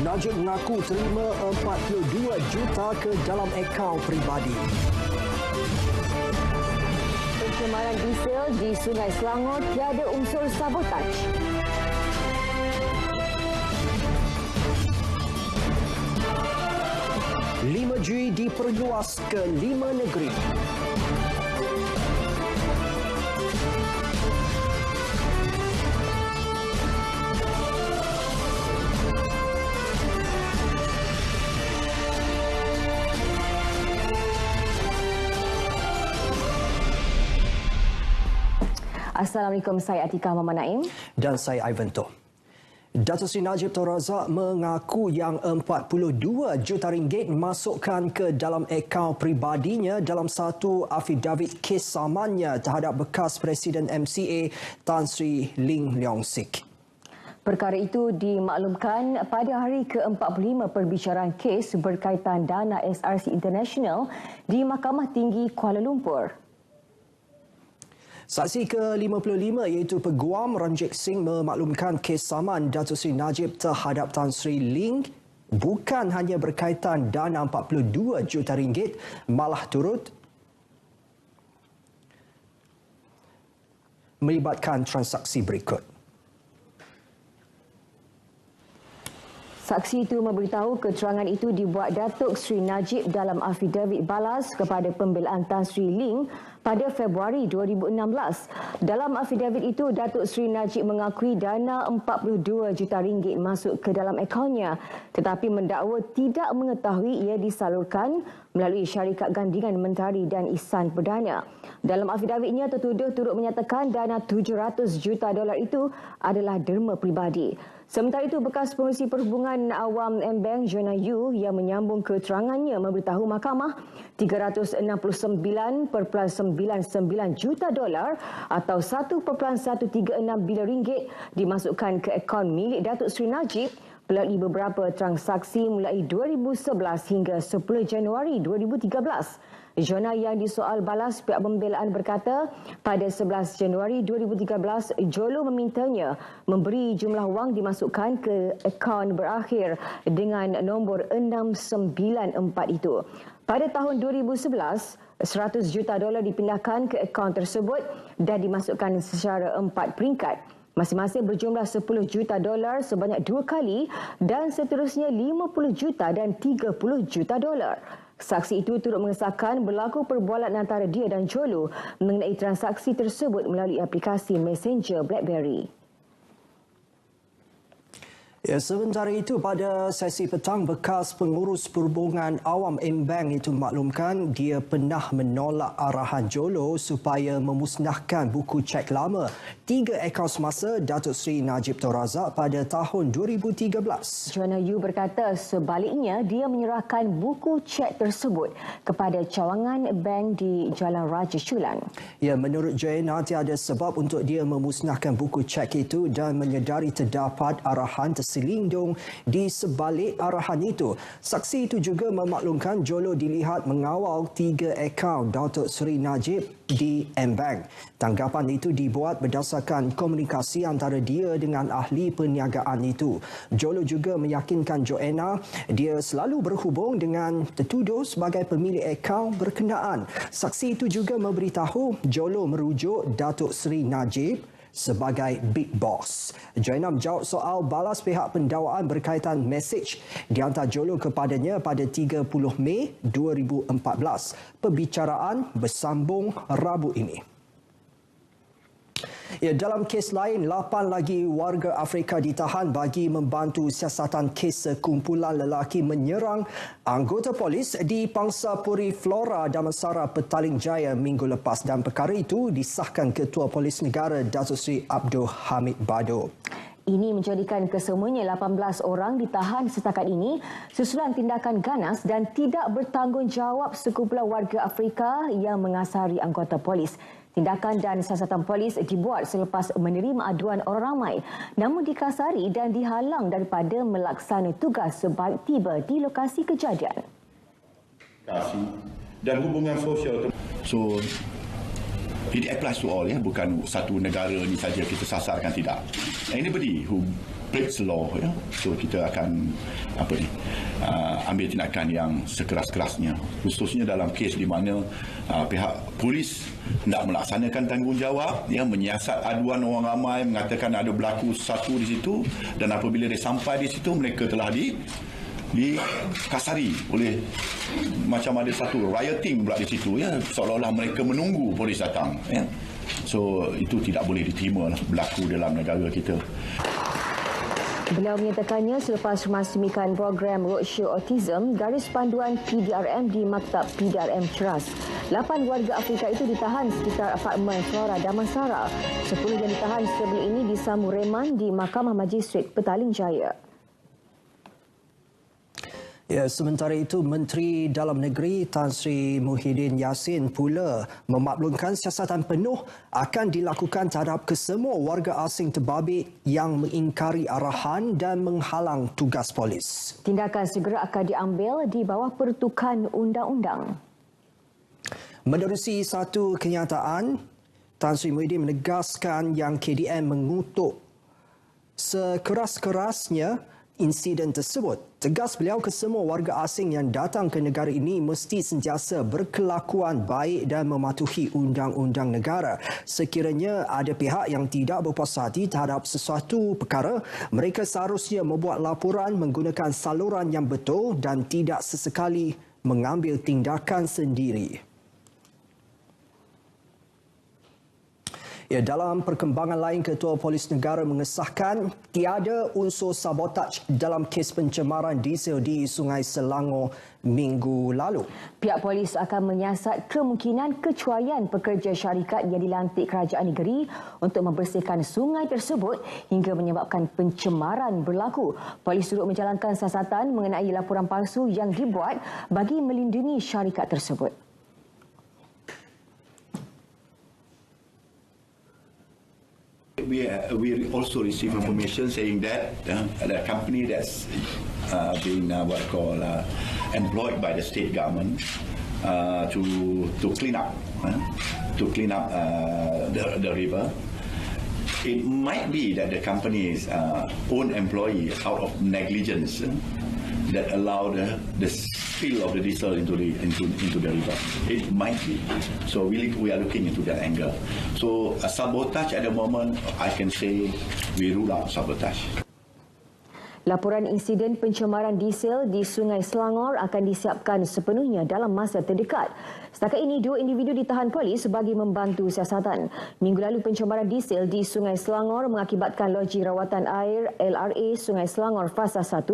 Najib mengaku terima 42 juta ke dalam akaun peribadi. Pencemaran diesel di Sungai Selangor tiada unsur sabotaj. Lima G diperluas ke 5 negeri. Assalamualaikum, saya Atika Muhammad Naim. Dan saya Ivan Toh. Datuk Seri Najib Tun Razak mengaku yang 42 juta ringgit masukkan ke dalam akaun peribadinya dalam satu afidavit kes samannya terhadap bekas Presiden MCA Tan Sri Lim Leong Sik. Perkara itu dimaklumkan pada hari ke-45 perbicaraan kes berkaitan dana SRC International di Mahkamah Tinggi Kuala Lumpur. Saksi ke-55 iaitu Peguam Ranjit Singh memaklumkan kes saman Datuk Seri Najib terhadap Tan Sri Lim bukan hanya berkaitan dana 42 juta ringgit, malah turut melibatkan transaksi berikut. Saksi itu memberitahu keterangan itu dibuat Datuk Seri Najib dalam afidavit balas kepada pembelaan Tan Sri Lim pada Februari 2016. Dalam afidavit itu, Datuk Seri Najib mengakui dana 42 juta ringgit masuk ke dalam akaunnya, tetapi mendakwa tidak mengetahui ia disalurkan melalui syarikat gandingan Mentari dan Ihsan Perdana. Dalam afidavitnya, tertuduh turut menyatakan dana 700 juta dolar itu adalah derma peribadi. Sementara itu, bekas Pengerusi Perhubungan Awam M-Bank, Joanna Yu, yang menyambung keterangannya memberitahu mahkamah 369.99 juta dolar atau 1.136 bilion ringgit dimasukkan ke akaun milik Datuk Seri Najib melalui beberapa transaksi mulai 2011 hingga 10 Januari 2013. Joanna yang disoal balas pihak pembelaan berkata pada 11 Januari 2013 Jolo memintanya memberi jumlah wang dimasukkan ke akaun berakhir dengan nombor 694 itu. Pada tahun 2011, 100 juta dolar dipindahkan ke akaun tersebut dan dimasukkan secara 4 peringkat. Masing-masing berjumlah 10 juta dolar sebanyak 2 kali dan seterusnya 50 juta dan 30 juta dolar. Saksi itu turut mengesahkan berlaku perbualan antara dia dan Jolo mengenai transaksi tersebut melalui aplikasi Messenger BlackBerry. Ya, sementara itu pada sesi petang, bekas Pengurus Perhubungan Awam M-Bank itu maklumkan dia pernah menolak arahan Jolo supaya memusnahkan buku cek lama 3 akaun semasa Datuk Seri Najib Tun Razak pada tahun 2013. Joanna Yu berkata sebaliknya dia menyerahkan buku cek tersebut kepada cawangan bank di Jalan Raja Chulan. Ya, menurut Joanna tiada sebab untuk dia memusnahkan buku cek itu dan menyedari terdapat arahan terselindung di sebalik arahan itu. Saksi itu juga memaklumkan Jolo dilihat mengawal 3 akaun Datuk Seri Najib di M-Bank. Tanggapan itu dibuat berdasarkan komunikasi antara dia dengan ahli perniagaan itu. Jolo juga meyakinkan Joanna dia selalu berhubung dengan tertuduh sebagai pemilik akaun berkenaan. Saksi itu juga memberitahu Jolo merujuk Datuk Seri Najib sebagai Big Boss. Joanna menjawab soal balas pihak pendakwaan berkaitan mesej dihantar Jolo kepadanya pada 30 Mei 2014. Perbicaraan bersambung Rabu ini. Ya, dalam kes lain, 8 lagi warga Afrika ditahan bagi membantu siasatan kes sekumpulan lelaki menyerang anggota polis di Pangsapuri Flora Damansara Petaling Jaya minggu lepas dan perkara itu disahkan Ketua Polis Negara Datuk Seri Abdul Hamid Bado. Ini menjadikan kesemuanya 18 orang ditahan setakat ini susulan tindakan ganas dan tidak bertanggungjawab sekumpulan warga Afrika yang mengasari anggota polis. Tindakan dan siasatan polis dibuat selepas menerima aduan orang ramai namun dikasari dan dihalang daripada melaksana tugas sebaik tiba di lokasi kejadian. Dan hubungan sosial. So, it applies to all, ya, bukan satu negara ni saja kita sasarkan, tidak. Anybody who breaks the law, ya. So kita akan ambil tindakan yang sekeras-kerasnya, khususnya dalam kes di mana pihak polis tidak melaksanakan tanggungjawab, ya, menyiasat aduan orang ramai mengatakan ada berlaku sesuatu di situ, dan apabila dia sampai di situ mereka telah dikasari oleh macam ada satu rioting pula di situ, ya, seolah-olah mereka menunggu polis datang, ya. So itu tidak boleh diterima berlaku dalam negara kita. Beliau menyatakannya selepas merasmikan program Roadshow Autism, garis panduan PDRM di Maktab PDRM Ceras. 8 warga Afrika itu ditahan sekitar apartmen Flora Damansara. 10 yang ditahan sebelum ini disambung reman di Mahkamah Majistret Petaling Jaya. Ya, sementara itu, Menteri Dalam Negeri Tan Sri Muhyiddin Yassin pula memaklumkan siasatan penuh akan dilakukan terhadap kesemua warga asing terbabit yang mengingkari arahan dan menghalang tugas polis. Tindakan segera akan diambil di bawah pertukan undang-undang. Menerusi satu kenyataan, Tan Sri Muhyiddin menegaskan yang KDM mengutuk sekeras-kerasnya insiden tersebut. Tegas beliau, kesemua warga asing yang datang ke negara ini mesti sentiasa berkelakuan baik dan mematuhi undang-undang negara. Sekiranya ada pihak yang tidak berpuas hati terhadap sesuatu perkara, mereka seharusnya membuat laporan menggunakan saluran yang betul dan tidak sesekali mengambil tindakan sendiri. Ya, dalam perkembangan lain, Ketua Polis Negara mengesahkan tiada unsur sabotaj dalam kes pencemaran diesel di Sungai Selangor minggu lalu. Pihak polis akan menyiasat kemungkinan kecuaian pekerja syarikat yang dilantik kerajaan negeri untuk membersihkan sungai tersebut hingga menyebabkan pencemaran berlaku. Polis turut menjalankan siasatan mengenai laporan palsu yang dibuat bagi melindungi syarikat tersebut. We also receive information saying that the company that's been employed by the state government to clean up the river. It might be that the company's own employee, out of negligence, that allowed the spill of the diesel into the river. It might be. So we are looking into that angle. So sabotage at the moment, I can say we rule out sabotage. Laporan insiden pencemaran diesel di Sungai Selangor akan disiapkan sepenuhnya dalam masa terdekat. Setakat ini, 2 individu ditahan polis bagi membantu siasatan. Minggu lalu, pencemaran diesel di Sungai Selangor mengakibatkan loji rawatan air LRA Sungai Selangor Fasa 1,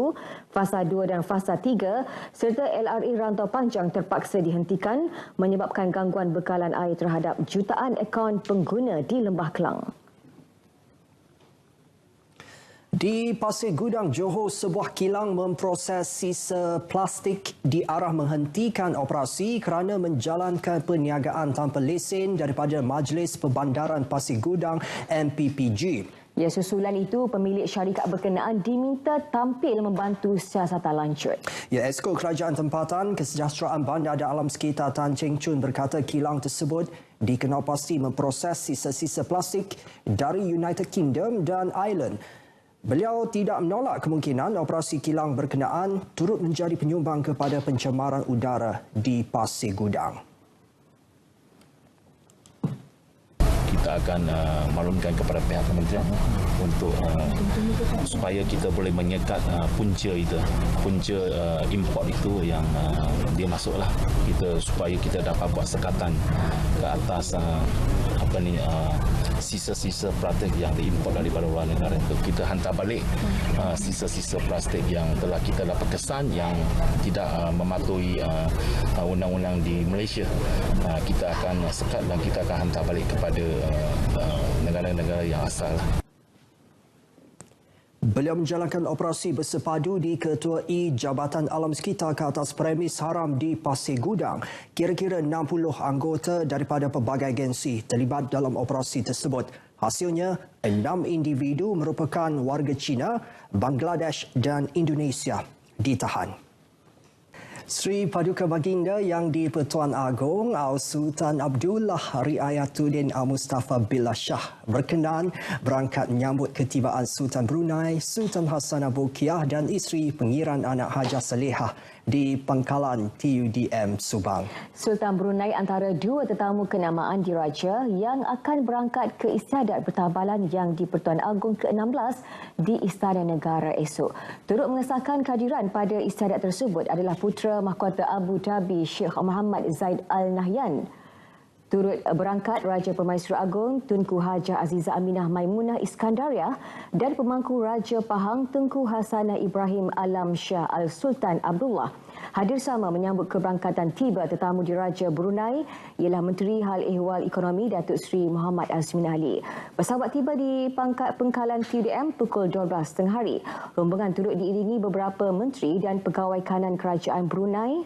Fasa 2 dan Fasa 3 serta LRA Rantau Panjang terpaksa dihentikan menyebabkan gangguan bekalan air terhadap jutaan akaun pengguna di Lembah Kelang. Di Pasir Gudang, Johor, sebuah kilang memproses sisa plastik diarah menghentikan operasi kerana menjalankan perniagaan tanpa lesen daripada Majlis Perbandaran Pasir Gudang MPPG. Ya, susulan itu, pemilik syarikat berkenaan diminta tampil membantu siasatan lanjut. Ya, Esko Kerajaan Tempatan Kesejahteraan Bandar dan Alam Sekitar Tan Cheng Chun berkata kilang tersebut dikenal pasti memproses sisa-sisa plastik dari United Kingdom dan Ireland. Beliau tidak menolak kemungkinan operasi kilang berkenaan turut menjadi penyumbang kepada pencemaran udara di Pasir Gudang. Kita akan maklumkan kepada pihak kementerian untuk supaya kita boleh menyekat punca import itu yang dia masuklah kita, supaya kita dapat buat sekatan ke atas sisa-sisa plastik yang diimport daripada luar negara. Kita hantar balik sisa-sisa plastik yang telah kita dapat kesan yang tidak mematuhi undang-undang di Malaysia. Kita akan sekat dan kita akan hantar balik kepada negara-negara yang asal. Beliau menjalankan operasi bersepadu di Ketuai Jabatan Alam Sekitar ke atas premis haram di Pasir Gudang. Kira-kira 60 anggota daripada pelbagai agensi terlibat dalam operasi tersebut. Hasilnya, 6 individu merupakan warga Cina, Bangladesh dan Indonesia ditahan. Sri Paduka Baginda Yang di-Pertuan Agong Sultan Abdullah Riayatuddin Al-Mustafa Billah Shah berkenan berangkat menyambut ketibaan Sultan Brunei Sultan Hassanah Bolkiah dan isteri Pengiran Anak Hajah Salehah di Pangkalan TUDM Subang. Sultan Brunei antara dua tetamu kenamaan diraja yang akan berangkat ke istiadat pertabalan Yang di-Pertuan Agong ke-16 di Istana Negara esok. Turut mengesahkan kehadiran pada istiadat tersebut adalah Putera Mahkota Abu Dhabi Sheikh Muhammad Zaid Al Nahyan. Turut berangkat Raja Permaisuri Agong Tunku Hajah Azizah Aminah Maimunah Iskandariah dan Pemangku Raja Pahang Tunku Hassanah Ibrahim Alam Shah Al-Sultan Abdullah. Hadir sama menyambut keberangkatan tiba tetamu diraja Brunei ialah Menteri Hal Ehwal Ekonomi Datuk Seri Muhammad Azmin Ali. Pesawat tiba di Pangkalan TUDM pukul 12.30 hari. Rombongan turut diiringi beberapa menteri dan pegawai kanan kerajaan Brunei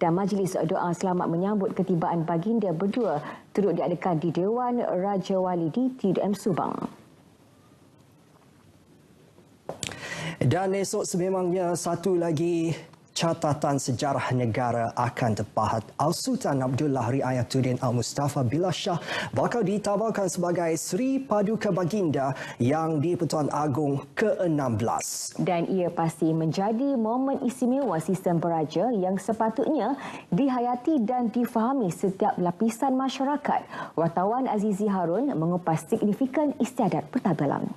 dan majlis doa selamat menyambut ketibaan baginda berdua turut diadakan di Dewan Raja Wali di TUDM Subang. Dan esok sememangnya satu lagi catatan sejarah negara akan terpahat. Sultan Abdullah Riayatuddin Al-Mustafa Billah Shah bakal ditabarkan sebagai Sri Paduka Baginda Yang di-Pertuan Agong ke-16. Dan ia pasti menjadi momen istimewa sistem beraja yang sepatutnya dihayati dan difahami setiap lapisan masyarakat. Wartawan Azizi Harun mengupas signifikan istiadat pertabalan.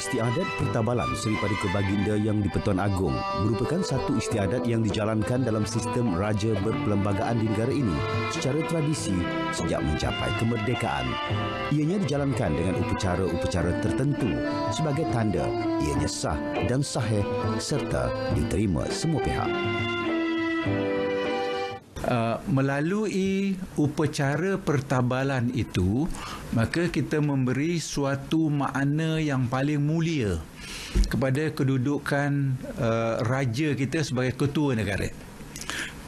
Istiadat pertabalan Sri Paduka Baginda Yang di-Pertuan Agong merupakan satu istiadat yang dijalankan dalam sistem raja berperlembagaan di negara ini secara tradisi sejak mencapai kemerdekaan. Ianya dijalankan dengan upacara-upacara tertentu sebagai tanda ianya sah dan sahih serta diterima semua pihak. Melalui upacara pertabalan itu, maka kita memberi suatu makna yang paling mulia kepada kedudukan raja kita sebagai ketua negara.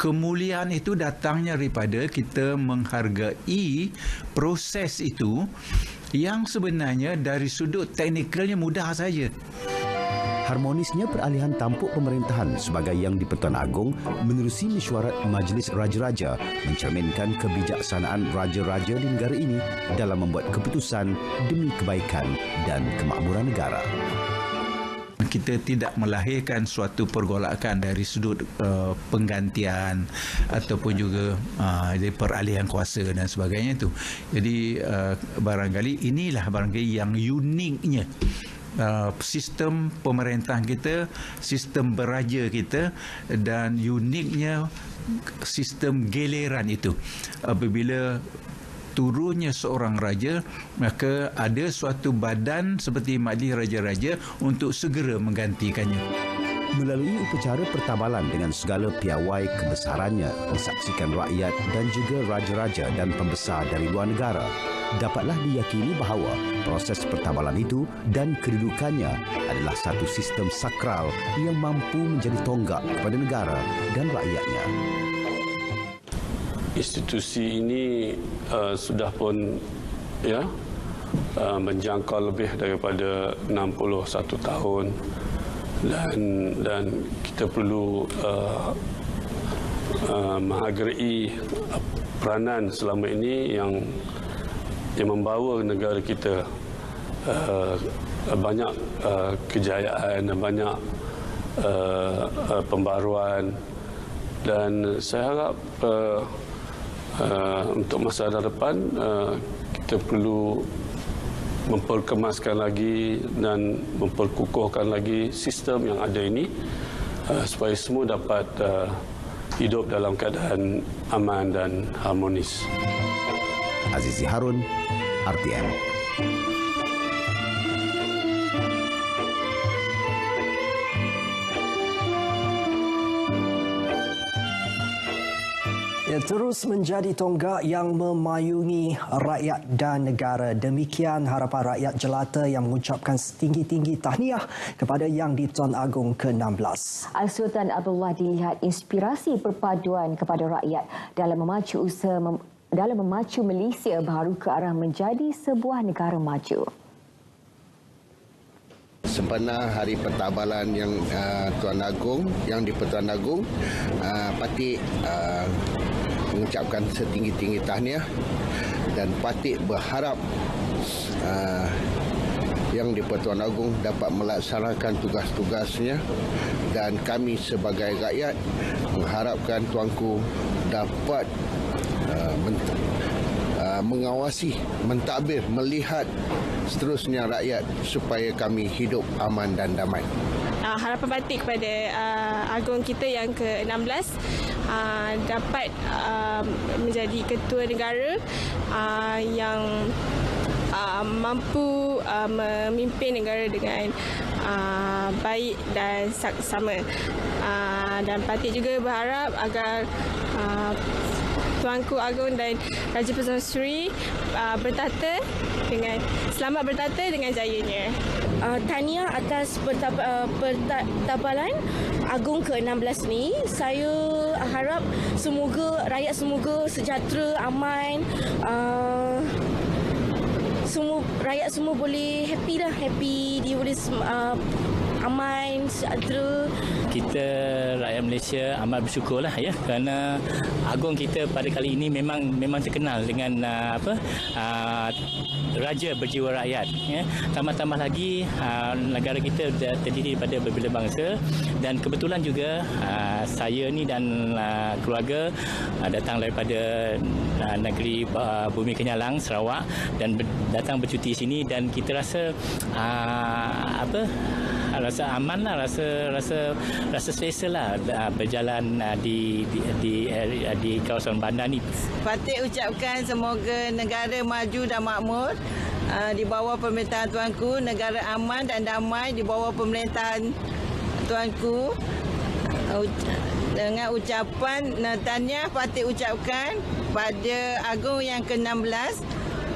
Kemuliaan itu datangnya daripada kita menghargai proses itu yang sebenarnya dari sudut teknikalnya mudah saja. Harmonisnya peralihan tampuk pemerintahan sebagai Yang di-Pertuan Agong menerusi mesyuarat Majlis Raja-Raja mencerminkan kebijaksanaan raja-raja di negara ini dalam membuat keputusan demi kebaikan dan kemakmuran negara. Kita tidak melahirkan suatu pergolakan dari sudut penggantian ataupun juga dari peralihan kuasa dan sebagainya itu. Jadi barangkali inilah yang uniknya sistem pemerintahan kita, sistem beraja kita dan uniknya sistem giliran itu. Apabila turunnya seorang raja, maka ada suatu badan seperti Majlis Raja-Raja untuk segera menggantikannya. Melalui upacara pertabalan dengan segala piawai kebesarannya disaksikan rakyat dan juga raja-raja dan pembesar dari luar negara, dapatlah diyakini bahawa proses pertabalan itu dan kedudukannya adalah satu sistem sakral yang mampu menjadi tonggak kepada negara dan rakyatnya. Institusi ini sudah pun menjangkau lebih daripada 61 tahun dan kita perlu menghargai peranan selama ini yang membawa negara kita banyak kejayaan dan banyak pembaruan, dan saya harap untuk masa depan kita perlu memperkemaskan lagi dan memperkukuhkan lagi sistem yang ada ini supaya semua dapat hidup dalam keadaan aman dan harmonis. Azizi Harun, RTM. Terus menjadi tonggak yang memayungi rakyat dan negara. Demikian harapan rakyat jelata yang mengucapkan setinggi-tinggi tahniah kepada Yang di-Pertuan Agong ke-16. Sultan Abdullah dilihat inspirasi perpaduan kepada rakyat dalam memacu Malaysia baru ke arah menjadi sebuah negara maju. sempena Hari Pertabalan yang Tuan Agong yang di Pertuan Agong, Patik mengucapkan setinggi-tinggi tahniah dan Patik berharap yang di Pertuan Agong dapat melaksanakan tugas-tugasnya, dan kami sebagai rakyat mengharapkan Tuanku dapat mengawasi, mentadbir, melihat seterusnya rakyat supaya kami hidup aman dan damai. Harapan Patik kepada Agong kita yang ke-16 dapat menjadi ketua negara yang mampu memimpin negara dengan baik dan saksama. Dan Patik juga berharap agar Tuanku Agong dan Raja Permaisuri selamat bertata dengan jayanya. Tahniah atas pertabalan Agong ke-16 ni. Saya harap rakyat semoga sejahtera, aman. Rakyat semua boleh happy, dia boleh aman, sejahtera. Kita rakyat Malaysia amat bersyukurlah ya, kerana Agong kita pada kali ini memang terkenal dengan raja berjiwa rakyat ya. Tambah-tambah lagi negara kita terdiri daripada berbeza bangsa, dan kebetulan juga saya ni dan keluarga datang daripada negeri Bumi Kenyalang, Sarawak, dan datang bercuti sini, dan kita rasa rasa aman lah, rasa selesa lah berjalan di kawasan bandar ni. Patik ucapkan semoga negara maju dan makmur di bawah pemerintahan Tuanku, negara aman dan damai di bawah pemerintahan Tuanku. Dengan ucapan tahniah, Patik ucapkan pada Agong yang ke-16,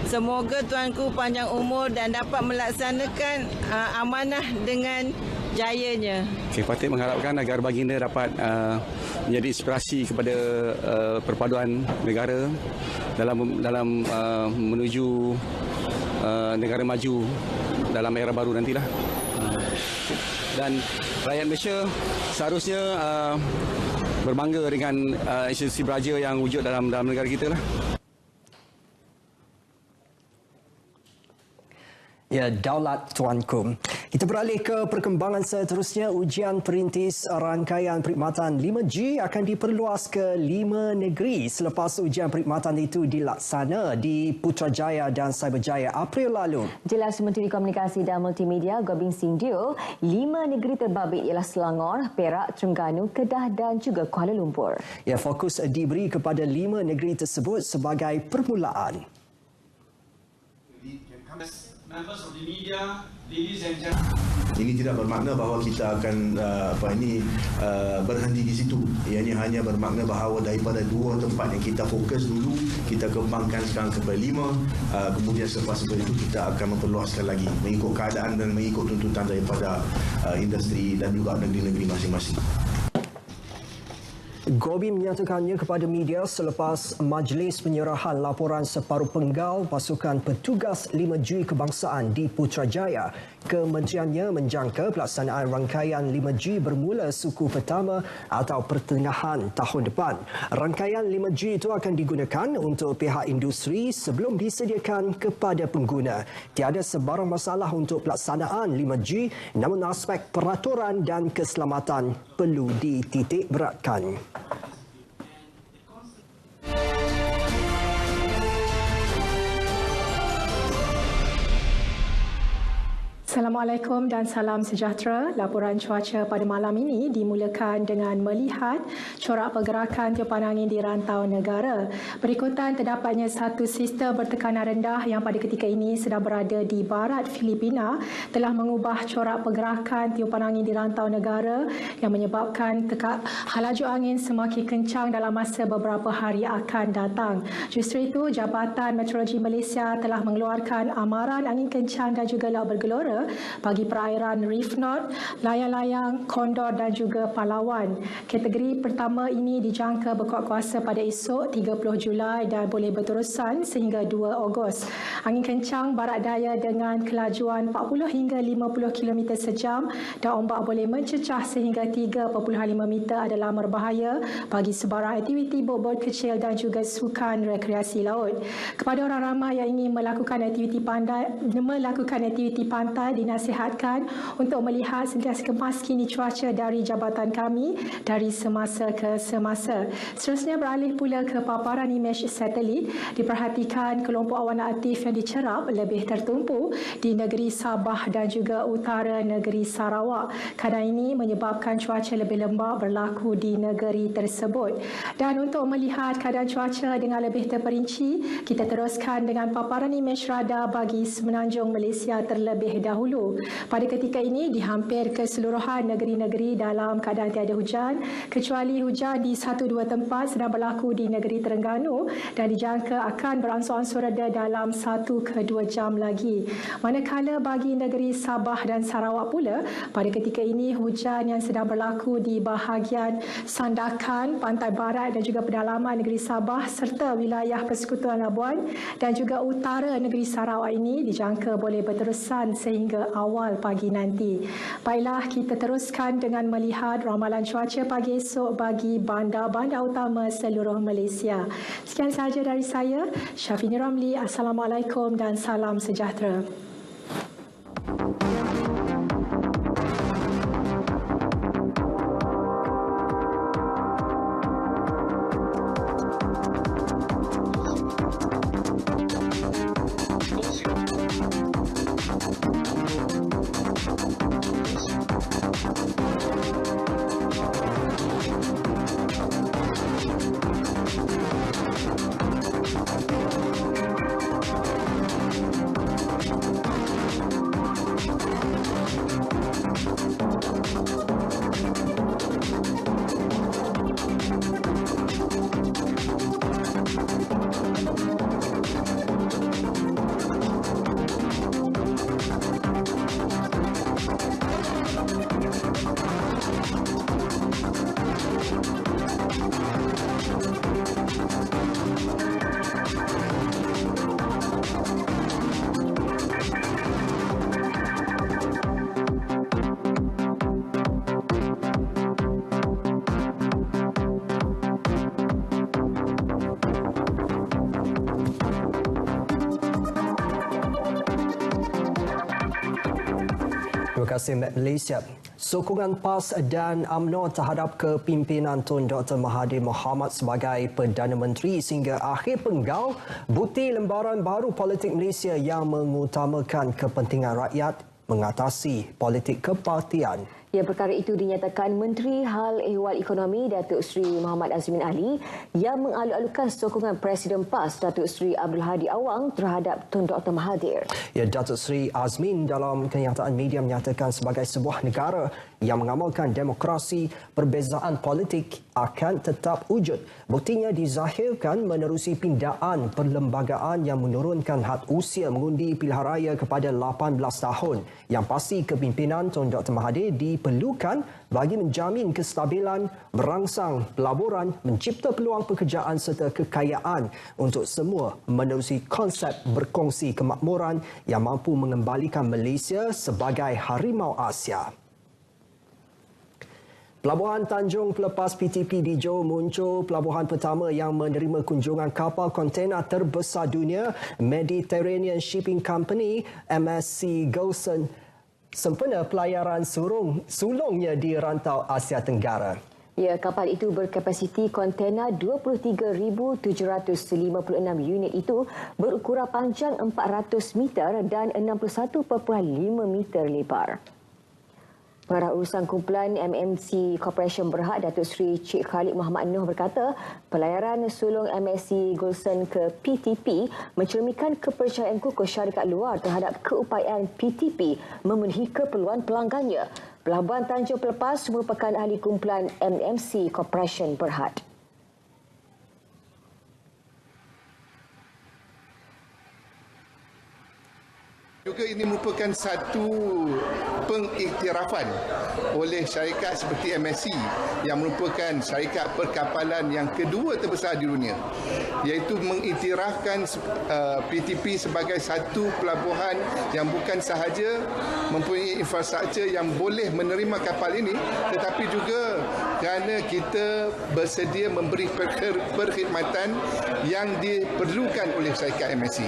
semoga Tuanku panjang umur dan dapat melaksanakan amanah dengan jayanya. Patik mengharapkan agar baginda dapat menjadi inspirasi kepada perpaduan negara dalam menuju negara maju dalam era baru nantilah. Dan rakyat Malaysia seharusnya berbangga dengan institusi beraja yang wujud dalam negara kita lah. Ya, daulat Tuanku. Kita beralih ke perkembangan seterusnya. Ujian perintis rangkaian perkhidmatan 5G akan diperluas ke 5 negeri selepas ujian perkhidmatan itu dilaksana di Putrajaya dan Cyberjaya April lalu. Jelas Menteri Komunikasi dan Multimedia Gobind Singh Dio, 5 negeri terbabit ialah Selangor, Perak, Terengganu, Kedah dan juga Kuala Lumpur. Ya, fokus diberi kepada 5 negeri tersebut sebagai permulaan. Ini tidak bermakna bahawa kita akan berhenti di situ. Ianya hanya bermakna bahawa daripada 2 tempat yang kita fokus dulu, kita kembangkan sekarang kepada 5. Kemudian selepas itu kita akan memperluaskan lagi mengikut keadaan dan mengikut tuntutan daripada industri dan juga negeri-negeri masing-masing. Gobind menyatakannya kepada media selepas majlis penyerahan laporan separuh penggal pasukan petugas 5G kebangsaan di Putrajaya. Kementeriannya menjangka pelaksanaan rangkaian 5G bermula suku pertama atau pertengahan tahun depan. Rangkaian 5G itu akan digunakan untuk pihak industri sebelum disediakan kepada pengguna. Tiada sebarang masalah untuk pelaksanaan 5G, namun aspek peraturan dan keselamatan perlu dititik beratkan. Assalamualaikum dan salam sejahtera. Laporan cuaca pada malam ini dimulakan dengan melihat corak pergerakan tiupan angin di rantau negara. Berikutan terdapatnya satu sistem bertekanan rendah yang pada ketika ini sedang berada di barat Filipina telah mengubah corak pergerakan tiupan angin di rantau negara yang menyebabkan laju angin semakin kencang dalam masa beberapa hari akan datang. Justru itu, Jabatan Meteorologi Malaysia telah mengeluarkan amaran angin kencang dan juga laut bergelora bagi perairan Reef Knot, layang-layang, Kondor dan juga Palawan. Kategori pertama ini dijangka berkuat kuasa pada esok 30 Julai dan boleh berterusan sehingga 2 Ogos. Angin kencang barat daya dengan kelajuan 40 hingga 50 km sejam dan ombak boleh mencecah sehingga 3.5 meter adalah berbahaya bagi sebarang aktiviti bot-bot kecil dan juga sukan rekreasi laut. Kepada orang ramai yang ingin melakukan aktiviti pantai dinasihatkan untuk melihat sentiasa kemaskini cuaca dari jabatan kami dari semasa ke semasa. Seterusnya beralih pula ke paparan imej satelit, diperhatikan kelompok awan aktif yang dicerap lebih tertumpu di negeri Sabah dan juga utara negeri Sarawak. Keadaan ini menyebabkan cuaca lebih lembap berlaku di negeri tersebut. Dan untuk melihat keadaan cuaca dengan lebih terperinci, kita teruskan dengan paparan imej radar bagi semenanjung Malaysia terlebih dahulu. Pada ketika ini, di hampir keseluruhan negeri-negeri dalam keadaan tiada hujan, kecuali hujan di 1-2 tempat sedang berlaku di negeri Terengganu dan dijangka akan beransur-ansur reda dalam 1 ke 2 jam lagi. Manakala bagi negeri Sabah dan Sarawak pula, pada ketika ini hujan yang sedang berlaku di bahagian Sandakan, pantai barat dan juga pedalaman negeri Sabah serta wilayah Persekutuan Labuan dan juga utara negeri Sarawak ini dijangka boleh berterusan sehingga awal pagi nanti. Baiklah, kita teruskan dengan melihat ramalan cuaca pagi esok bagi bandar-bandar utama seluruh Malaysia. Sekian sahaja dari saya, Syafini Ramli. Assalamualaikum dan salam sejahtera. Terima kasih Malaysia. Sokongan PAS dan UMNO terhadap kepimpinan Tun Dr. Mahathir Mohamad sebagai Perdana Menteri sehingga akhir penggal bukti lembaran baru politik Malaysia yang mengutamakan kepentingan rakyat mengatasi politik kepartian. Ya, perkara itu dinyatakan Menteri Hal Ehwal Ekonomi Datuk Seri Muhammad Azmin Ali yang mengalu-alukan sokongan Presiden PAS Datuk Seri Abdul Hadi Awang terhadap Tun Dr. Mahathir. Ya, Datuk Seri Azmin dalam kenyataan media menyatakan sebagai sebuah negara yang mengamalkan demokrasi, perbezaan politik akan tetap wujud. Buktinya dizahirkan menerusi pindaan perlembagaan yang menurunkan had usia mengundi pilihan raya kepada 18 tahun. Yang pasti kepimpinan Tun Dr. Mahathir diperlukan bagi menjamin kestabilan, merangsang pelaburan, mencipta peluang pekerjaan serta kekayaan untuk semua menerusi konsep berkongsi kemakmuran yang mampu mengembalikan Malaysia sebagai harimau Asia. Pelabuhan Tanjung pelepas PTP di Johor muncul pelabuhan pertama yang menerima kunjungan kapal kontena terbesar dunia, Mediterranean Shipping Company MSC Gulson, sempena pelayaran sulungnya di rantau Asia Tenggara. Ya, kapal itu berkapasiti kontena 23,756 unit itu berukuran panjang 400 meter dan 61.5 meter lebar. Pengarah urusan kumpulan MMC Corporation Berhad Datuk Seri Cik Khalid Muhammad Noh berkata, pelayaran sulung MSC Gulson ke PTP mencerminkan kepercayaan kukuh syarikat luar terhadap keupayaan PTP memenuhi keperluan pelanggannya. Pelabuhan Tanjung Pelepas merupakan ahli kumpulan MMC Corporation Berhad. Juga ini merupakan satu pengiktirafan oleh syarikat seperti MSC yang merupakan syarikat perkapalan yang kedua terbesar di dunia, iaitu mengiktirafkan PTP sebagai satu pelabuhan yang bukan sahaja mempunyai infrastruktur yang boleh menerima kapal ini, tetapi juga kerana kita bersedia memberi perkhidmatan yang diperlukan oleh syarikat MSC.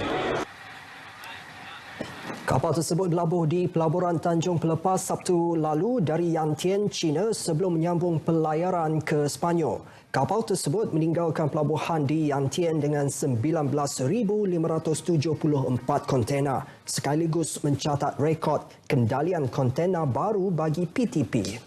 Kapal tersebut berlabuh di Pelaburan Tanjung Pelepas Sabtu lalu dari Yantian, China sebelum menyambung pelayaran ke Sepanyol. Kapal tersebut meninggalkan pelabuhan di Yantian dengan 19,574 kontena sekaligus mencatat rekod kendalian kontena baru bagi PTP.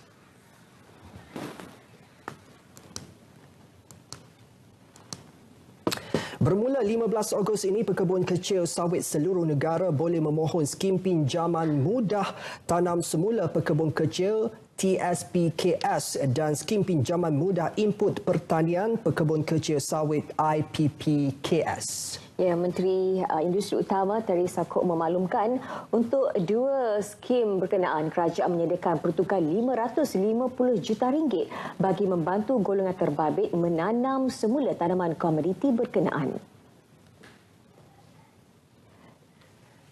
Bermula 15 Ogos ini, pekebun kecil sawit seluruh negara boleh memohon skim pinjaman mudah tanam semula pekebun kecil TSPKS dan skim pinjaman mudah input pertanian pekebun kecil sawit IPPKS. Ya, Menteri Industri Utama Teresa Kok memaklumkan untuk dua skim berkenaan kerajaan menyediakan pertukaran RM550 juta bagi membantu golongan terbabit menanam semula tanaman komoditi berkenaan.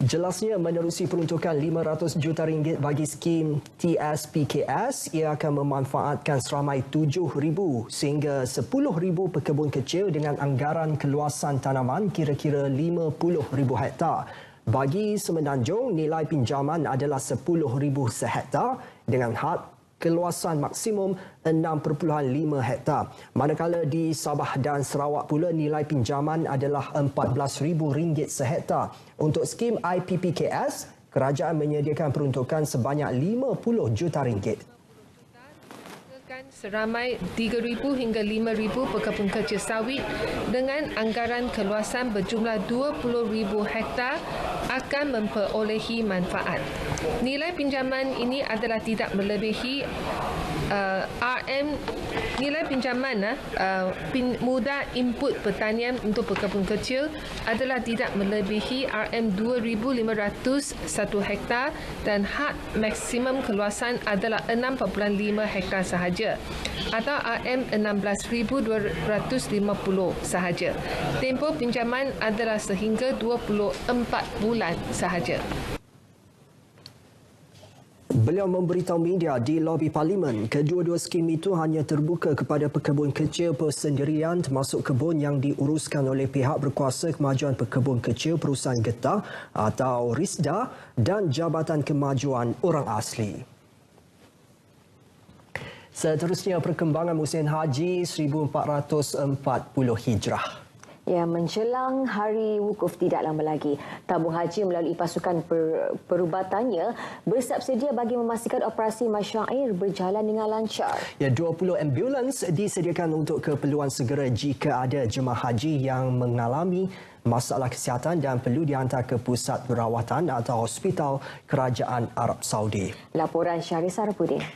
Jelasnya, menerusi peruntukan RM500 juta bagi skim TSPKS, ia akan memanfaatkan seramai 7,000 sehingga 10,000 pekebun kecil dengan anggaran keluasan tanaman kira-kira 50,000 hektar. Bagi Semenanjung, nilai pinjaman adalah 10,000 sehektar dengan had keluasan maksimum 6.5 hektar. Manakala di Sabah dan Sarawak pula nilai pinjaman adalah RM14,000 sehektar. Untuk skim IPPKS, kerajaan menyediakan peruntukan sebanyak RM50 juta. Seramai 3,000 hingga 5,000 pekebun kecil sawit dengan anggaran keluasan berjumlah 20,000 hektar akan memperolehi manfaat. Nilai pinjaman ini adalah tidak melebihi nilai pinjaman mudah input pertanian untuk pekebun kecil adalah tidak melebihi RM2,500 satu hektar dan had maksimum keluasan adalah 6.5 hektar sahaja atau RM16,250 sahaja. Tempoh pinjaman adalah sehingga 24 bulan sahaja. Beliau memberitahu media di lobi Parlimen, kedua-dua skim itu hanya terbuka kepada pekebun kecil persendirian termasuk kebun yang diuruskan oleh pihak berkuasa kemajuan pekebun kecil Perusahaan Getah atau RISDA dan Jabatan Kemajuan Orang Asli. Seterusnya, perkembangan musim haji 1440 Hijrah. Ya, menjelang hari wukuf tidak lama lagi, tabung haji melalui pasukan perubatannya bersiap sedia bagi memastikan operasi masyair berjalan dengan lancar. Ya, 20 ambulans disediakan untuk keperluan segera jika ada jemaah haji yang mengalami masalah kesihatan dan perlu dihantar ke pusat perawatan atau hospital Kerajaan Arab Saudi. Laporan Syahri Sarapudin.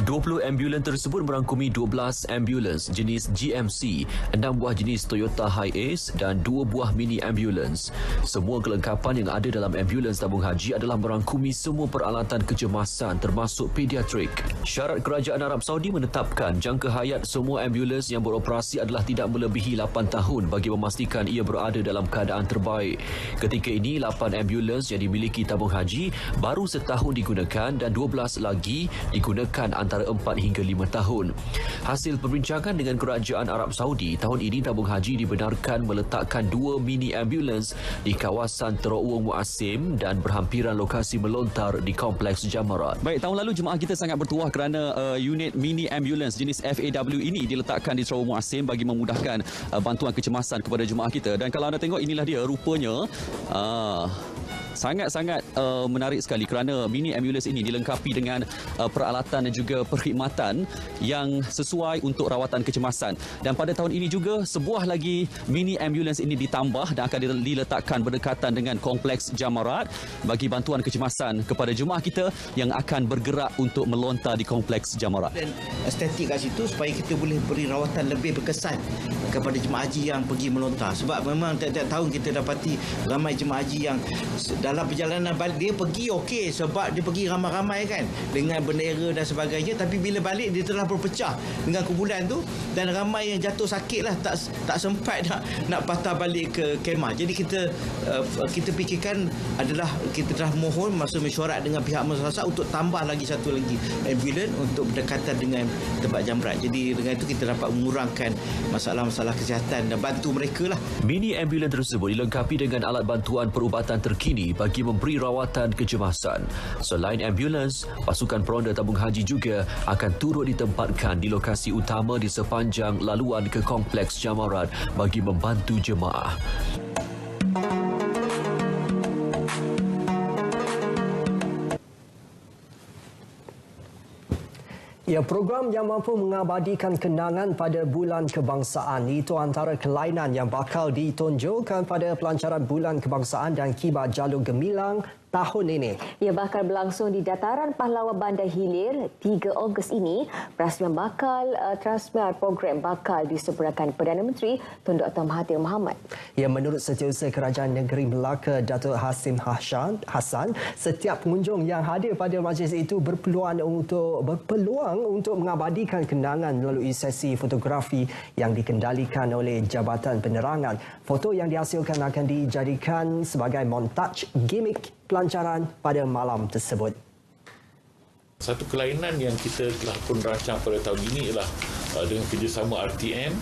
20 ambulans tersebut merangkumi 12 ambulans jenis GMC, 6 buah jenis Toyota Hiace dan 2 buah mini ambulans. Semua kelengkapan yang ada dalam ambulans tabung haji adalah merangkumi semua peralatan kecemasan termasuk pediatrik. Syarat Kerajaan Arab Saudi menetapkan jangka hayat semua ambulans yang beroperasi adalah tidak melebihi 8 tahun bagi memastikan ia berada dalam keadaan terbaik. Ketika ini, 8 ambulans yang dimiliki tabung haji baru setahun digunakan dan 12 lagi digunakan antara 4 hingga 5 tahun. Hasil perbincangan dengan Kerajaan Arab Saudi, tahun ini tabung haji dibenarkan meletakkan 2 mini ambulans di kawasan Terawung Muasim dan berhampiran lokasi melontar di Kompleks Jamarat. Baik, tahun lalu jemaah kita sangat bertuah kerana unit mini ambulans jenis FAW ini diletakkan di Terawung Muasim bagi memudahkan bantuan kecemasan kepada jemaah kita. Dan kalau anda tengok, inilah dia rupanya Sangat-sangat menarik sekali kerana mini ambulans ini dilengkapi dengan peralatan dan juga perkhidmatan yang sesuai untuk rawatan kecemasan. Dan pada tahun ini juga sebuah lagi mini ambulans ini ditambah dan akan diletakkan berdekatan dengan Kompleks Jamarat bagi bantuan kecemasan kepada jemaah kita yang akan bergerak untuk melontar di Kompleks Jamarat. Dan estetik kat situ supaya kita boleh beri rawatan lebih berkesan kepada jemaah haji yang pergi melontar. Sebab memang tiap-tiap tahun kita dapati ramai jemaah haji yang dalam perjalanan balik dia pergi okey sebab dia pergi ramai-ramai kan dengan bendera dan sebagainya, tapi bila balik dia telah berpecah dengan kumpulan tu dan ramai yang jatuh sakit lah, tak sempat nak patah balik ke kemah. Jadi kita fikirkan adalah kita telah mohon masa mesyuarat dengan pihak masyarakat untuk tambah lagi satu lagi ambulans untuk berdekatan dengan tempat jamrat. Jadi dengan itu kita dapat mengurangkan masalah-masalah kesihatan dan bantu mereka lah. Mini ambulans tersebut dilengkapi dengan alat bantuan perubatan terkini bagi memberi rawatan kecemasan. Selain ambulans, pasukan peronda tabung haji juga akan turut ditempatkan di lokasi utama di sepanjang laluan ke Kompleks Jamarat bagi membantu jemaah. Ya, program yang mampu mengabadikan kenangan pada Bulan Kebangsaan itu antara kelainan yang bakal ditonjolkan pada pelancaran Bulan Kebangsaan dan Kibar Jalur Gemilang tahun ini. Ia bakal berlangsung di Dataran Pahlawan Bandar Hilir 3 Ogos ini. Perasmian program bakal disempurnakan Perdana Menteri Tun Dr. Mahathir Mohamad. Ya, menurut Setiausaha Kerajaan Negeri Melaka Datuk Hasim Hassan, setiap pengunjung yang hadir pada majlis itu berpeluang untuk mengabadikan kenangan melalui sesi fotografi yang dikendalikan oleh Jabatan Penerangan. Foto yang dihasilkan akan dijadikan sebagai montaj gimmick pelancaran pada malam tersebut. Satu kelainan yang kita telah pun rancang pada tahun ini ialah dengan kerjasama RTM,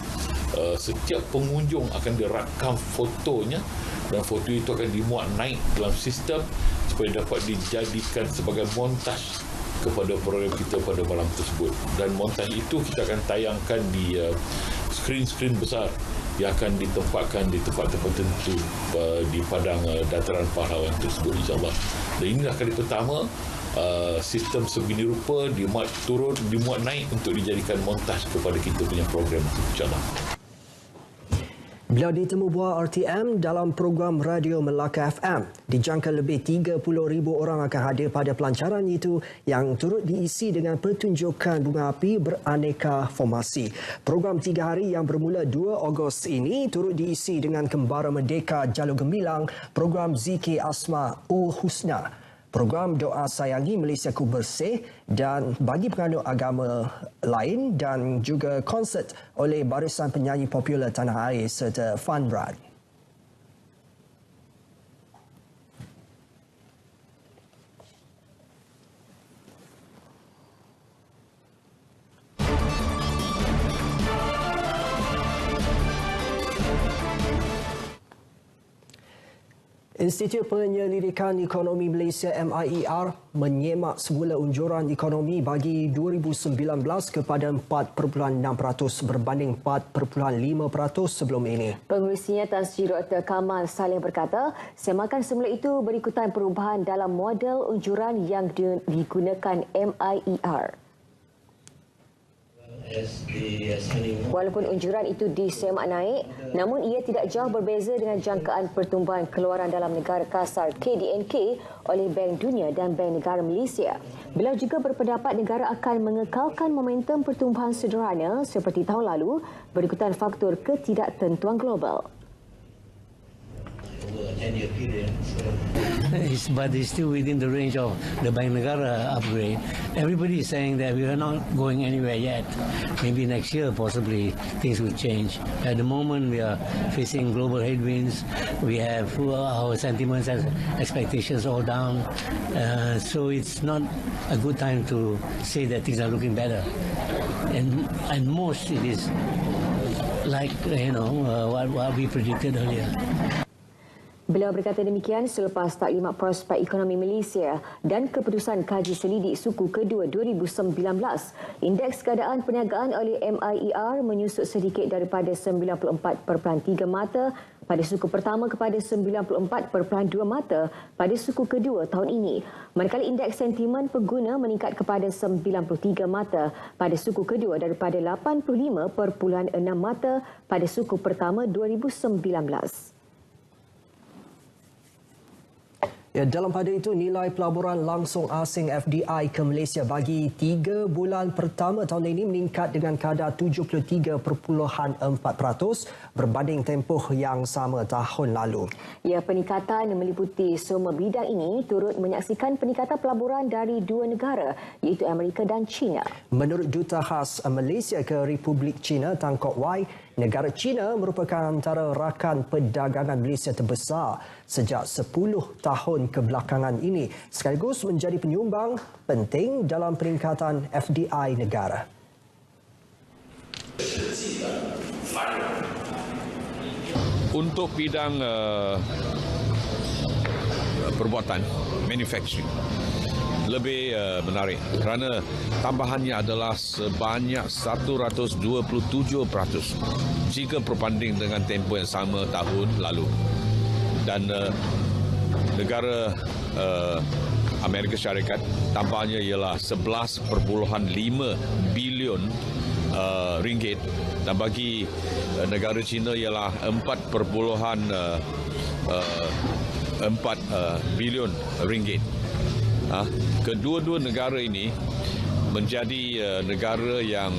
setiap pengunjung akan dirakam fotonya dan foto itu akan dimuat naik dalam sistem supaya dapat dijadikan sebagai montaj kepada program kita pada malam tersebut. Dan montaj itu kita akan tayangkan di skrin-skrin besar yang akan ditempatkan di tempat-tempat tertentu di padang dataran pahlawan tersebut, insyaAllah. Dan inilah kali pertama sistem sebegini rupa dimuat naik untuk dijadikan montaj kepada kita punya program itu, insyaAllah. Beliau ditemu buah RTM dalam program Radio Melaka FM. Dijangka lebih 30,000 orang akan hadir pada pelancaran itu yang turut diisi dengan pertunjukan bunga api beraneka formasi. Program 3 hari yang bermula 2 Ogos ini turut diisi dengan Kembara Merdeka Jalur Gemilang, program Zikir Asmaul Husna, program Doa Sayangi Malaysiaku Bersih dan bagi penganut agama lain dan juga konsert oleh barisan penyanyi popular tanah air serta Fun Run. Institut Penyelidikan Ekonomi Malaysia MIER menyemak semula unjuran ekonomi bagi 2019 kepada 4.6% berbanding 4.5% sebelum ini. Pengurusinya Tan Sri Dr. Kamal Saleh berkata, semakan semula itu berikutan perubahan dalam model unjuran yang digunakan MIER. Walaupun unjuran itu disemak naik, namun ia tidak jauh berbeza dengan jangkaan pertumbuhan keluaran dalam negara kasar KDNK oleh Bank Dunia dan Bank Negara Malaysia. Beliau juga berpendapat negara akan mengekalkan momentum pertumbuhan sederhana seperti tahun lalu berikutan faktor ketidaktentuan global. But it's still within the range of the Bank Negara upgrade. Everybody is saying that we are not going anywhere yet. Maybe next year, possibly, things will change. At the moment, we are facing global headwinds. We have our sentiments and expectations all down. So it's not a good time to say that things are looking better. And most it is like, what we predicted earlier. Beliau berkata demikian selepas taklimat prospek ekonomi Malaysia dan keputusan kaji selidik suku kedua 2019. Indeks keadaan perniagaan oleh MIER menyusut sedikit daripada 94.3 mata pada suku pertama kepada 94.2 mata pada suku kedua tahun ini. Manakala indeks sentimen pengguna meningkat kepada 93 mata pada suku kedua daripada 85.6 mata pada suku pertama 2019. Ya, dalam pada itu, nilai pelaburan langsung asing FDI ke Malaysia bagi 3 bulan pertama tahun ini meningkat dengan kadar 73.4% berbanding tempoh yang sama tahun lalu. Ya, peningkatan meliputi semua bidang ini turut menyaksikan peningkatan pelaburan dari 2 negara iaitu Amerika dan China. Menurut Duta Khas Malaysia ke Republik China, Tan Kok Wai, negara China merupakan antara rakan perdagangan Malaysia terbesar sejak 10 tahun kebelakangan ini, sekaligus menjadi penyumbang penting dalam peningkatan FDI negara. Untuk bidang perbuatan manufacturing lebih menarik kerana tambahannya adalah sebanyak 127% jika berbanding dengan tempoh yang sama tahun lalu. Dan negara Amerika Syarikat tambahnya ialah 11.5 bilion ringgit dan bagi negara China ialah 4.4 bilion ringgit. Kedua-dua negara ini menjadi negara yang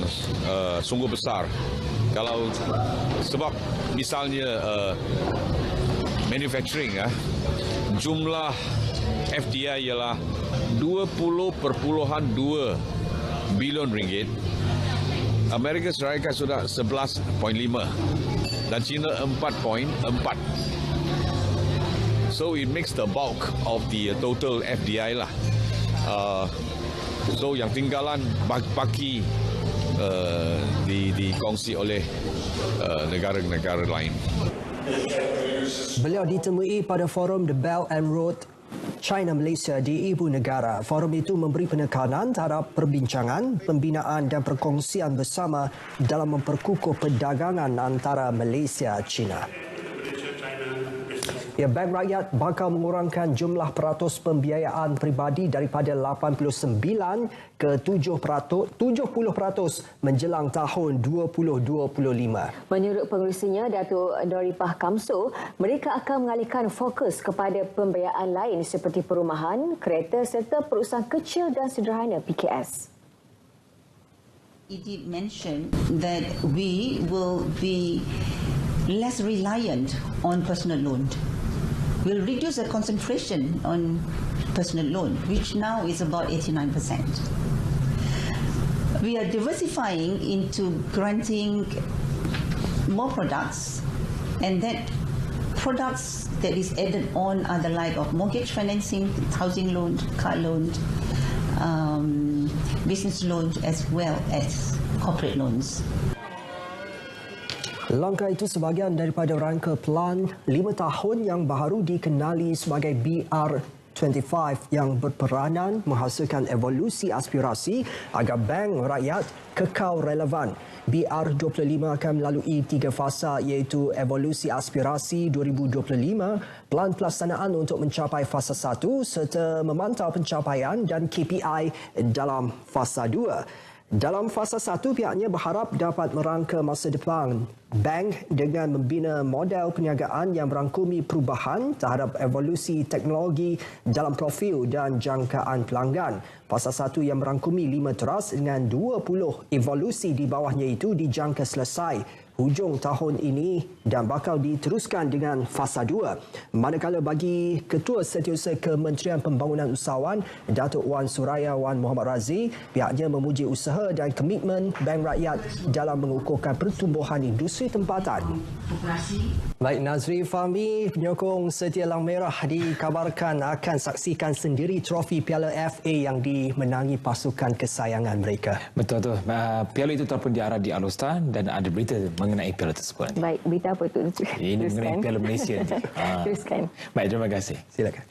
sungguh besar. Kalau sebab misalnya manufacturing, jumlah FDI ialah 20.2 bilion ringgit. Amerika Syarikat sudah 11.5 dan China 4.4. So it makes the bulk of the total FDI lah. So yang tinggalan baki dikongsi oleh negara-negara lain. Beliau ditemui pada forum The Belt and Road China-Malaysia di Ibu Negara. Forum itu memberi penekanan terhadap perbincangan, pembinaan dan perkongsian bersama dalam memperkukuh perdagangan antara Malaysia dan China. Ya, Bank Rakyat bakal mengurangkan jumlah peratus pembiayaan peribadi daripada 89 ke 70% menjelang tahun 2025. Menurut pengurusinya, Datuk Doripah Kamso, mereka akan mengalihkan fokus kepada pembiayaan lain seperti perumahan, kereta serta perusahaan kecil dan sederhana PKS. It did mention that we will be less reliant on personal loan. We'll reduce the concentration on personal loan, which now is about 89%. We are diversifying into granting more products, and that products that is added on are the like of mortgage financing, housing loan, car loan, business loans, as well as corporate loans. Langkah itu sebahagian daripada rangka Pelan 5 tahun yang baru dikenali sebagai BR25 yang berperanan menghasilkan evolusi aspirasi agar bank rakyat kekal relevan. BR25 akan melalui 3 fasa iaitu evolusi aspirasi 2025, pelan pelaksanaan untuk mencapai fasa 1 serta memantau pencapaian dan KPI dalam fasa 2. Dalam fasa 1, pihaknya berharap dapat merangka masa depan bank dengan membina model perniagaan yang merangkumi perubahan terhadap evolusi teknologi dalam profil dan jangkaan pelanggan. Fasa 1 yang merangkumi 5 teras dengan 20 evolusi di bawahnya itu dijangka selesai hujung tahun ini dan bakal diteruskan dengan fasa 2. Manakala bagi Ketua Setiausaha Kementerian Pembangunan Usahawan Datuk Wan Suraya Wan Muhammad Razi, pihaknya memuji usaha dan komitmen Bank Rakyat dalam mengukuhkan pertumbuhan industri tempatan. Baik, Nazri Fahmi, penyokong setia Lang Merah dikabarkan akan saksikan sendiri trofi Piala FA yang dimenangi pasukan kesayangan mereka. Betul tu. Piala itu telah pun diarah di Alostar dan ada berita mengenai piala tersebut. Baik, berita apa tu? Ini mengenai Piala Malaysia. Teruskan. Baik, terima kasih. Silakan.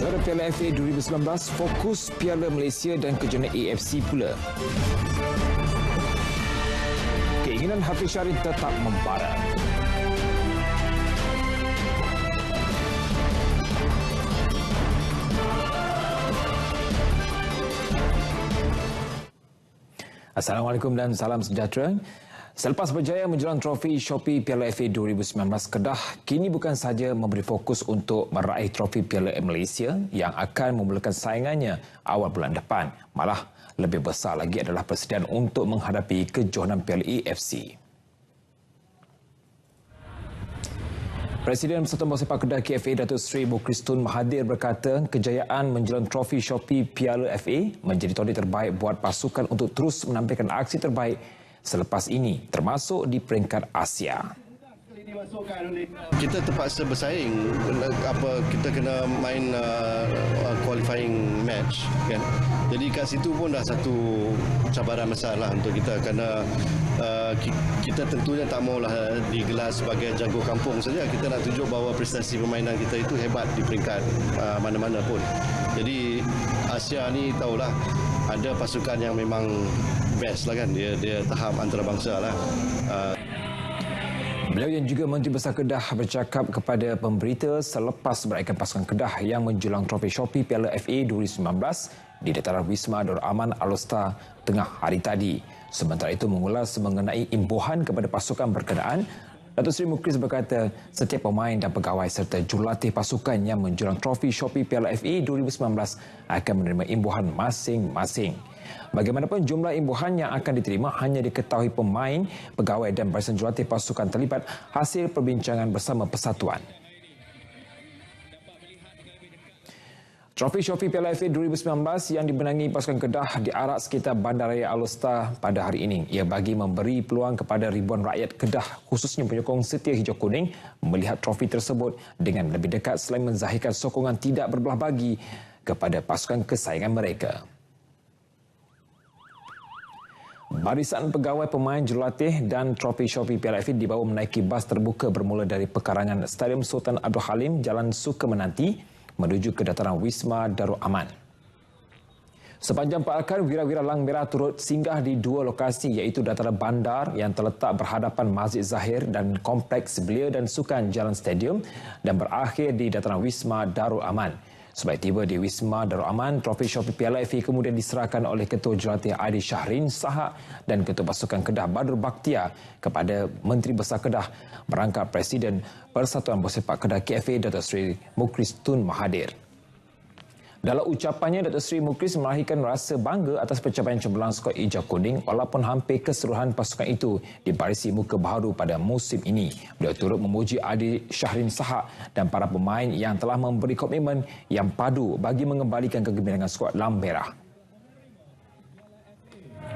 Juara Piala FA 2019 fokus Piala Malaysia dan kejohanan AFC pula. Keinginan Hafiz Sharif tetap membara. Assalamualaikum dan salam sejahtera. Selepas berjaya menjulang trofi Shopee Piala FA 2019, Kedah kini bukan sahaja memberi fokus untuk meraih trofi Piala Malaysia yang akan memulakan saingannya awal bulan depan. Malah lebih besar lagi adalah persediaan untuk menghadapi kejohanan Piala AFC. Presiden Persatuan Bola Sepak Kedah KFA Datuk Seri Mukris Tun Mahathir berkata kejayaan menjulang trofi Shopee Piala FA menjadi tauliah terbaik buat pasukan untuk terus menampilkan aksi terbaik selepas ini termasuk di peringkat Asia. Kita terpaksa bersaing, kita kena main qualifying match kan. Jadi kat situ pun dah satu cabaran besar lah untuk kita kerana kita tentunya tak maulah digelar sebagai jago kampung saja. Kita nak tunjuk bahawa prestasi permainan kita itu hebat di peringkat mana-mana pun. Jadi Asia ni tahulah ada pasukan yang memang best lah kan, dia tahap antarabangsa lah. Beliau yang juga Menteri Besar Kedah bercakap kepada pemberita selepas meraihkan pasukan Kedah yang menjulang trofi Shopee Piala FA 2019 di dataran Wisma Darul Aman Alor-Star tengah hari tadi. Sementara itu mengulas mengenai imbuhan kepada pasukan berkenaan, Datuk Seri Mukris berkata setiap pemain dan pegawai serta jurulatih pasukan yang menjulang trofi Shopee Piala FA 2019 akan menerima imbuhan masing-masing. Bagaimanapun jumlah imbuhan yang akan diterima hanya diketahui pemain, pegawai dan barisan jurulatih pasukan terlibat hasil perbincangan bersama persatuan. Trofi Shopee Piala FA 2019 yang dimenangi pasukan Kedah diarak sekitar Bandaraya Alor-Star pada hari ini. Ia bagi memberi peluang kepada ribuan rakyat Kedah khususnya penyokong setia hijau kuning melihat trofi tersebut dengan lebih dekat selain menzahirkan sokongan tidak berbelah bagi kepada pasukan kesayangan mereka. Barisan pegawai, pemain, jurulatih dan trofi Shopee Piala FA dibawa menaiki bas terbuka bermula dari pekarangan Stadium Sultan Abdul Halim, Jalan Sukemenanti menuju ke dataran Wisma Darul Aman. Sepanjang pearakan, wira-wira lang merah turut singgah di dua lokasi iaitu dataran bandar yang terletak berhadapan Masjid Zahir dan Kompleks Belia dan Sukan Jalan Stadium dan berakhir di dataran Wisma Darul Aman. Sebaik tiba di Wisma Darul Aman, trofi Shopee Piala FA kemudian diserahkan oleh Ketua Jurulatih Adi Syahrin Sahak dan Ketua Pasukan Kedah Badrul Bakhtiar kepada Menteri Besar Kedah merangkap Presiden Persatuan Bola Sepak Kedah KFA Datuk Seri Mukris Tun Mahathir. Dalam ucapannya, Datuk Seri Mukris melahirkan rasa bangga atas pencapaian cemerlang skuad hijau kuning walaupun hampir keseluruhan pasukan itu dibarisi muka baharu pada musim ini. Beliau turut memuji Adi Syahrin Sahak dan para pemain yang telah memberi komitmen yang padu bagi mengembalikan kegembiraan skuad Lang Merah.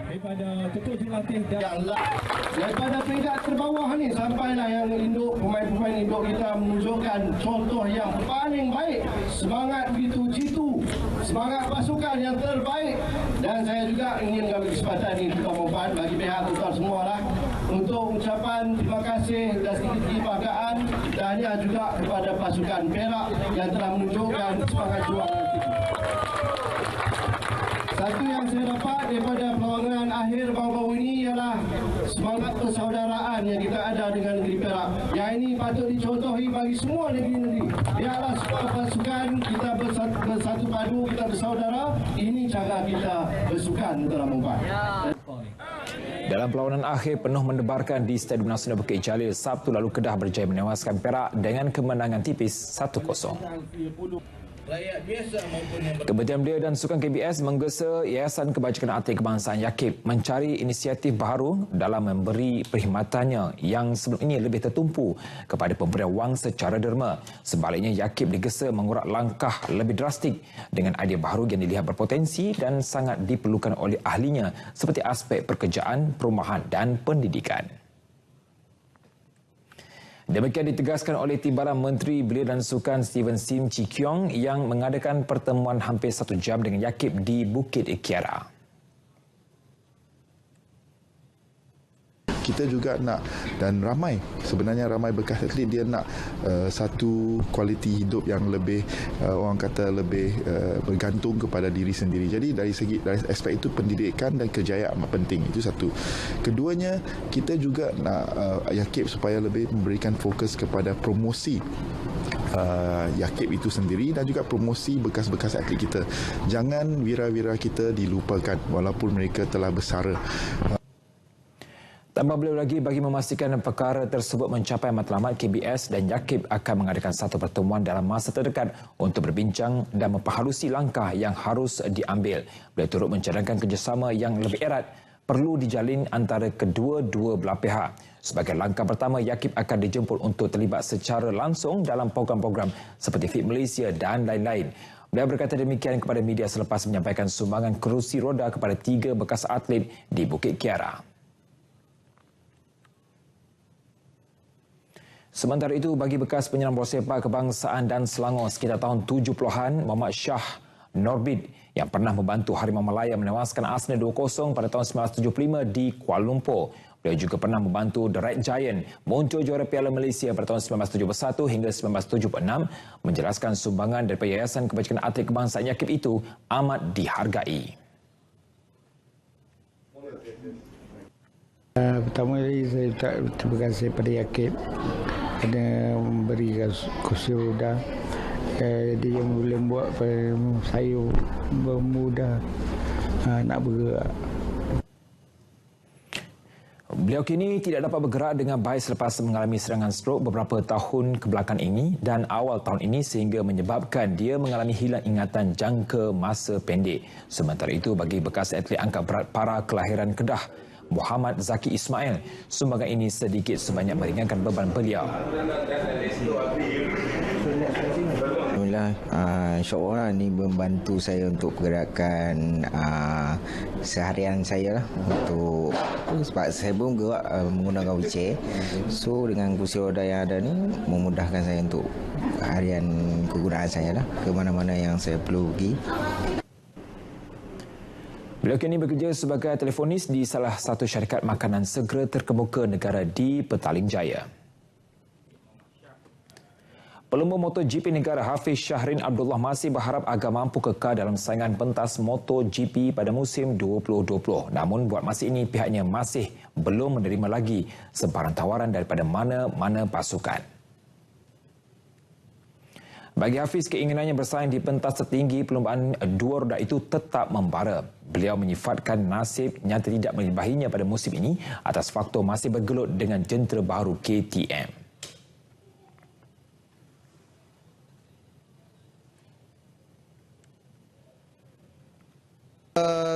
Daripada ketua jurulatih dan daripada peringkat terbawah ni sampailah yang induk, pemain-pemain induk kita menunjukkan contoh yang paling baik, semangat begitu jitu, semangat pasukan yang terbaik. Dan saya juga ingin mengambil kesempatan ini untuk membuat bagi pihak tuan semua lah untuk ucapan terima kasih dan sedikit banggaan dan juga kepada pasukan Perak yang telah menunjukkan semangat juang kita. Satu yang saya dapat daripada perlawanan akhir baru-baru ini ialah semangat persaudaraan yang kita ada dengan negeri Perak. Yang ini patut dicontohi bagi semua negeri-negeri. Biarlah semua pasukan kita bersatu padu, kita bersaudara. Ini cara kita bersukan dalam membuat. Dalam perlawanan akhir penuh mendebarkan di Stadium Nasional Bukit Jalil, Sabtu lalu Kedah berjaya menewaskan Perak dengan kemenangan tipis 1-0. Kementerian Belia dan Sukan KBS menggesa Yayasan Kebajikan Atlet Kebangsaan YAKIB mencari inisiatif baharu dalam memberi perkhidmatannya yang sebelum ini lebih tertumpu kepada pemberian wang secara derma. Sebaliknya, YAKIB digesa mengurat langkah lebih drastik dengan idea baharu yang dilihat berpotensi dan sangat diperlukan oleh ahlinya seperti aspek pekerjaan, perumahan dan pendidikan. Demikian ditegaskan oleh Timbalan Menteri Belia dan Sukan Steven Sim Chee Kiong yang mengadakan pertemuan hampir 1 jam dengan YAKIB di Bukit Kiara. kita juga nak, dan sebenarnya ramai bekas atlet dia nak satu kualiti hidup yang lebih orang kata lebih bergantung kepada diri sendiri. Jadi dari aspek itu pendidikan dan kejayaan amat penting. Itu satu. Keduanya, kita juga nak Yakib supaya lebih memberikan fokus kepada promosi Yakib itu sendiri dan juga promosi bekas-bekas atlet kita. Jangan wira-wira kita dilupakan walaupun mereka telah bersara. Tambah beliau lagi, bagi memastikan perkara tersebut mencapai matlamat, KBS dan Yakib akan mengadakan satu pertemuan dalam masa terdekat untuk berbincang dan memperhalusi langkah yang harus diambil. Beliau turut mencadangkan kerjasama yang lebih erat perlu dijalin antara kedua-dua belah pihak. Sebagai langkah pertama, Yakib akan dijemput untuk terlibat secara langsung dalam program-program seperti Fit Malaysia dan lain-lain. Beliau berkata demikian kepada media selepas menyampaikan sumbangan kerusi roda kepada 3 bekas atlet di Bukit Kiara. Sementara itu, bagi bekas penyelam bola sepak kebangsaan dan Selangor sekitar tahun 70-an, Muhammad Shah Norbit yang pernah membantu Harimau Malaya menewaskan Arsenal 2-0 pada tahun 1975 di Kuala Lumpur. Beliau juga pernah membantu The Red Giant muncul juara Piala Malaysia pada tahun 1971 hingga 1976, menjelaskan sumbangan daripada Yayasan Kebajikan Atlet Kebangsaan Yakib itu amat dihargai. Pertama kali saya terima kasih pada Yakib kerana memberi kursi roda. Jadi yang boleh buat saya bermudah nak bergerak. Beliau kini tidak dapat bergerak dengan baik selepas mengalami serangan strok beberapa tahun kebelakang ini dan awal tahun ini sehingga menyebabkan dia mengalami hilang ingatan jangka masa pendek. Sementara itu, bagi bekas atlet angkat berat para kelahiran Kedah, Muhammad Zaki Ismail, sumbangan ini sedikit sebanyak meringankan beban beliau. InsyaAllah ini membantu saya untuk pergerakan seharian saya lah, untuk sebab saya pun gerak menggunakan wheelchair. So dengan kursi roda yang ada ni memudahkan saya untuk harian kegunaan saya lah, ke mana-mana yang saya perlu pergi. Beliau kini bekerja sebagai telefonis di salah satu syarikat makanan segera terkemuka negara di Petaling Jaya. Pelumba MotoGP negara Hafiz Syahrin Abdullah masih berharap agar mampu kekal dalam saingan pentas MotoGP pada musim 2020. Namun buat masa ini pihaknya masih belum menerima lagi sebarang tawaran daripada mana-mana pasukan. Bagi Hafiz, keinginannya bersaing di pentas tertinggi perlumbaan dua roda itu tetap membara. Beliau menyifatkan nasib nyata tidak melibahinya pada musim ini atas faktor masih bergelut dengan jentera baru KTM.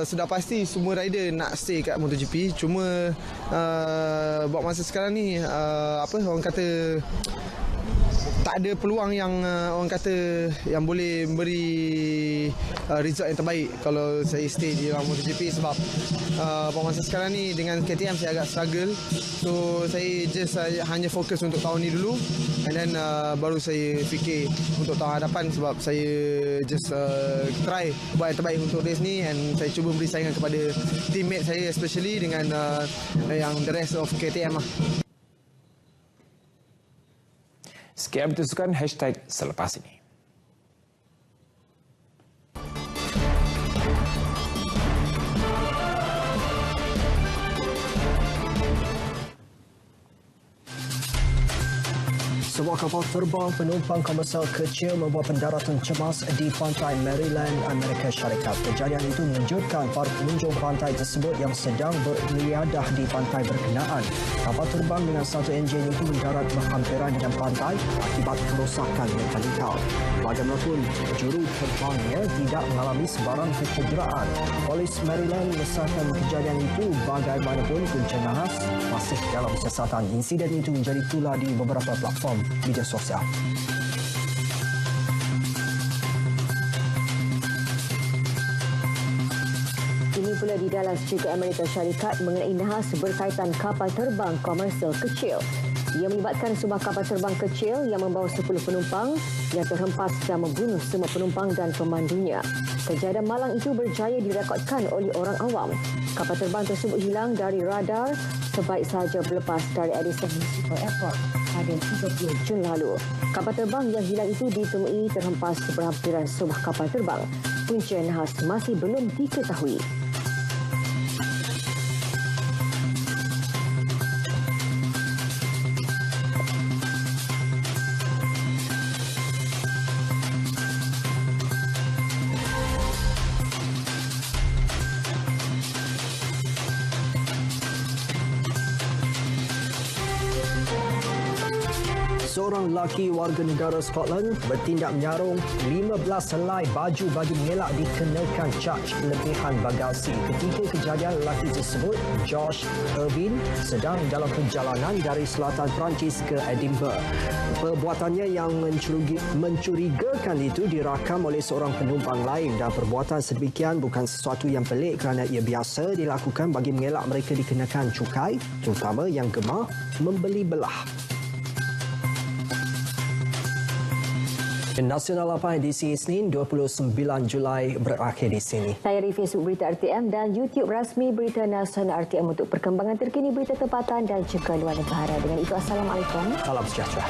Sudah pasti semua rider nak stay kat MotoGP, cuma buat masa sekarang ni orang kata tak ada peluang yang orang kata yang boleh beri result yang terbaik kalau saya stay di dalam MotoGP, sebab buat masa sekarang ni dengan KTM saya agak struggle. So saya just hanya fokus untuk tahun ni dulu, and then baru saya fikir untuk tahun hadapan, sebab saya just try buat yang terbaik untuk race ni, and saya cuba beri saingan kepada teammate saya, especially dengan yang the rest of KTM lah. Sekian bertusukan hashtag selepas ini. Sebuah kapal terbang penumpang komersial kecil membuat pendaratan cemas di pantai Maryland, Amerika Syarikat. Kejadian itu mengejutkan para pengunjung pantai tersebut yang sedang beriadah di pantai berkenaan. Kapal terbang dengan satu enjin itu mendarat berhampiran dengan pantai akibat kerosakan mekanikal. Bagaimanapun, juru terbangnya tidak mengalami sebarang kecederaan. Polis Maryland mengesahkan kejadian itu, bagaimanapun punca nahas masih dalam siasatan. Insiden itu menjadi tular di beberapa platform media sosial. Ini pula di Dallas juga Amerika Syarikat mengenai nahas berkaitan kapal terbang komersial kecil. Ia melibatkan sebuah kapal terbang kecil yang membawa 10 penumpang yang terhempas dan membunuh semua penumpang dan pemandunya. Kejadian malang itu berjaya direkodkan oleh orang awam. Kapal terbang tersebut hilang dari radar sebaik sahaja berlepas dari Addison Municipal Airport pada 30 Jun lalu. Kapal terbang yang hilang itu ditemui terhempas seberhampiran sebuah kapal terbang. Punca nahas masih belum diketahui. Seorang lelaki warga negara Scotland bertindak menyarung 15 helai baju bagi mengelak dikenakan caj lebihan bagasi. Ketika kejadian, lelaki tersebut, Josh Irvin, sedang dalam perjalanan dari selatan Perancis ke Edinburgh. Perbuatannya yang mencurigakan itu dirakam oleh seorang penumpang lain dan perbuatan sedemikian bukan sesuatu yang pelik kerana ia biasa dilakukan bagi mengelak mereka dikenakan cukai, terutama yang gemar membeli belah. Nasional 8 edisi Isnin 29 Julai berakhir di sini. Saya di Facebook Berita RTM dan YouTube rasmi Berita Nasional RTM untuk perkembangan terkini berita tempatan dan juga luar negara. Dengan itu, Assalamualaikum. Salam sejahtera.